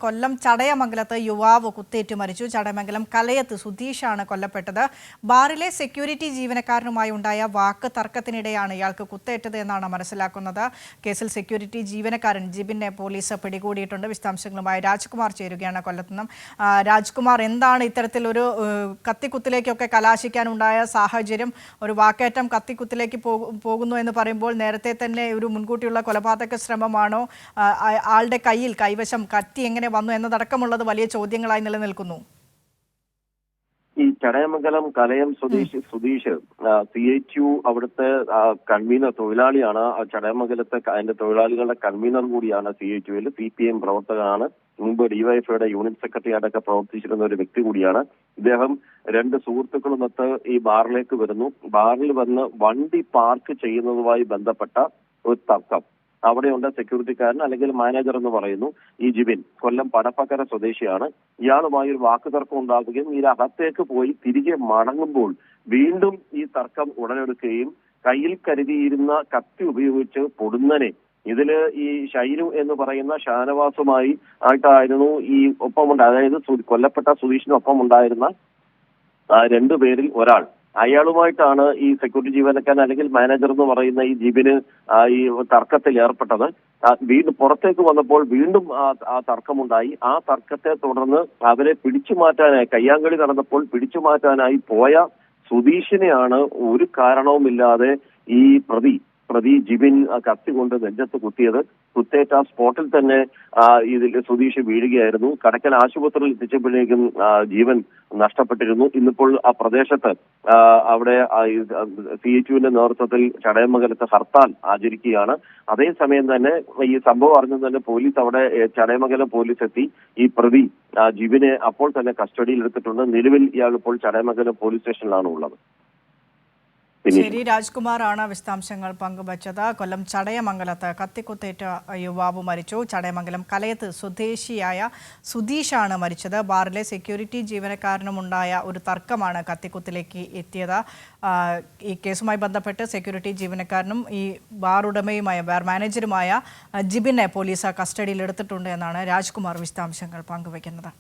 കൊല്ലം ചടയമംഗലത്ത് യുവാവ് കുത്തേറ്റ് മരിച്ചു. ചടയമംഗലം കലയത്ത് സുധീഷാണ് കൊല്ലപ്പെട്ടത്. ബാറിലെ സെക്യൂരിറ്റി ജീവനക്കാരനുമായി ഉണ്ടായ വാക്ക് തർക്കത്തിനിടെയാണ് ഇയാൾക്ക് കുത്തേറ്റത് എന്നാണ് മനസ്സിലാക്കുന്നത്. കേസിൽ സെക്യൂരിറ്റി ജീവനക്കാരൻ ജിബിനെ പോലീസ് പിടികൂടിയിട്ടുണ്ട്. വിശദാംശങ്ങളുമായി രാജ്കുമാർ ചേരുകയാണ് കൊല്ലത്തുനിന്നും. രാജ്കുമാർ, എന്താണ് ഇത്തരത്തിലൊരു കത്തിക്കുത്തിലേക്കൊക്കെ കലാശിക്കാനുണ്ടായ സാഹചര്യം? ഒരു വാക്കേറ്റം കത്തിക്കുത്തിലേക്ക് പോകുന്നു എന്ന് പറയുമ്പോൾ നേരത്തെ തന്നെ ഒരു മുൻകൂട്ടിയുള്ള കൊലപാതക ശ്രമമാണോ? ആളുടെ കൈവശം കത്തി എങ്ങനെ വന്നു എന്നതടക്കമുള്ളത് വലിയ ചോദ്യങ്ങളായി നിലനിൽക്കുന്നു. ഈ ചടയമംഗലം കലയം സുധീഷ് CHU അവിടുത്തെ കൺവീനർ തൊഴിലാളിയാണ്. ചടയമംഗലത്തെ അതിന്റെ തൊഴിലാളികളുടെ കൺവീനർ കൂടിയാണ്. CHUവിൽ CPM പ്രവർത്തകനാണ്. മുമ്പ് DYFIയുടെ യൂണിറ്റ് സെക്രട്ടറി ആയിട്ടൊക്കെ പ്രവർത്തിച്ചിരുന്ന ഒരു വ്യക്തി കൂടിയാണ്. ഇദ്ദേഹം രണ്ട് സുഹൃത്തുക്കളുമൊത്ത് ഈ ബാറിലേക്ക് വരുന്നു. ബാറിൽ വന്ന് വണ്ടി പാർക്ക് ചെയ്യുന്നതുമായി ബന്ധപ്പെട്ട ഒരു തർക്കം അവിടെയുണ്ട്. സെക്യൂരിറ്റിക്കാരൻ അല്ലെങ്കിൽ മാനേജർ എന്ന് പറയുന്നു ഈ ജിബിൻ, കൊല്ലം പടപ്പക്കര സ്വദേശിയാണ്. ഇയാളുമായി ഒരു വാക്കുതർക്കം ഉണ്ടാകുകയും ഇതിനകത്തേക്ക് പോയി തിരികെ മടങ്ങുമ്പോൾ വീണ്ടും ഈ തർക്കം ഉടലെടുക്കുകയും കയ്യിൽ കരുതിയിരുന്ന കത്തി ഉപയോഗിച്ച് പൊടുന്നനെ ഇതില് ഈ ഷൈനു എന്ന് പറയുന്ന ഷാനവാസുമായി ആയിട്ടായിരുന്നു ഈ അതായത് കൊല്ലപ്പെട്ട സുധീഷിനൊപ്പം ഉണ്ടായിരുന്ന രണ്ടുപേരിൽ ഒരാൾ. അയാളുമായിട്ടാണ് ഈ സെക്യൂരിറ്റി ജീവനക്കാരൻ അല്ലെങ്കിൽ മാനേജർ എന്ന് പറയുന്ന ഈ ജിബിന് ഈ തർക്കത്തിൽ ഏർപ്പെട്ടത്. വീണ്ടും പുറത്തേക്ക് വന്നപ്പോൾ വീണ്ടും ആ തർക്കമുണ്ടായി. ആ തർക്കത്തെ തുടർന്ന് അവരെ പിടിച്ചുമാറ്റാനായി കയ്യാങ്കളി നടന്നപ്പോൾ പിടിച്ചുമാറ്റാനായി പോയ സുധീഷിനെയാണ് ഒരു കാരണവുമില്ലാതെ ഈ പ്രതി ജിബിൻ കത്തി കൊണ്ട് നെഞ്ചത്ത് കുത്തിയത്. കുത്തേറ്റ സ്പോട്ടിൽ തന്നെ ഇതിൽ സുധീഷ് വീഴുകയായിരുന്നു. കടക്കൽ ആശുപത്രിയിൽ എത്തിച്ചപ്പോഴേക്കും ജീവൻ നഷ്ടപ്പെട്ടിരുന്നു. ഇന്നിപ്പോൾ ആ പ്രദേശത്ത് അവിടെ CHUവിന്റെ നേതൃത്വത്തിൽ ചടയമംഗലത്ത് ഹർത്താൽ ആചരിക്കുകയാണ്. അതേസമയം തന്നെ ഈ സംഭവം അറിഞ്ഞു തന്നെ പോലീസ് അവിടെ ചടയമംഗലം പോലീസ് എത്തി ഈ പ്രതി ജിബിനെ അപ്പോൾ തന്നെ കസ്റ്റഡിയിൽ എടുത്തിട്ടുണ്ട്. നിലവിൽ ഇയാൾ ഇപ്പോൾ ചടയമംഗലം പോലീസ് സ്റ്റേഷനിലാണ് ഉള്ളത്. ശരി, രാജ്കുമാറാണ് വിശദാംശങ്ങൾ പങ്കുവച്ചത്. കൊല്ലം ചടയമംഗലത്ത് കത്തിക്കുത്തേറ്റ യുവാവ് മരിച്ചു. ചടയമംഗലം കലയത്ത് സ്വദേശിയായ സുധീഷാണ് മരിച്ചത്. ബാറിലെ സെക്യൂരിറ്റി ജീവനക്കാരനുമുണ്ടായ ഒരു തർക്കമാണ് കത്തിക്കുത്തിലേക്ക് എത്തിയത്. ഈ കേസുമായി ബന്ധപ്പെട്ട് സെക്യൂരിറ്റി ജീവനക്കാരനും ഈ ബാർ മാനേജറുമായ ജിബിനെ പോലീസ് കസ്റ്റഡിയിൽ എടുത്തിട്ടുണ്ട് എന്നാണ് രാജ്കുമാർ വിശദാംശങ്ങൾ പങ്കുവയ്ക്കുന്നത്.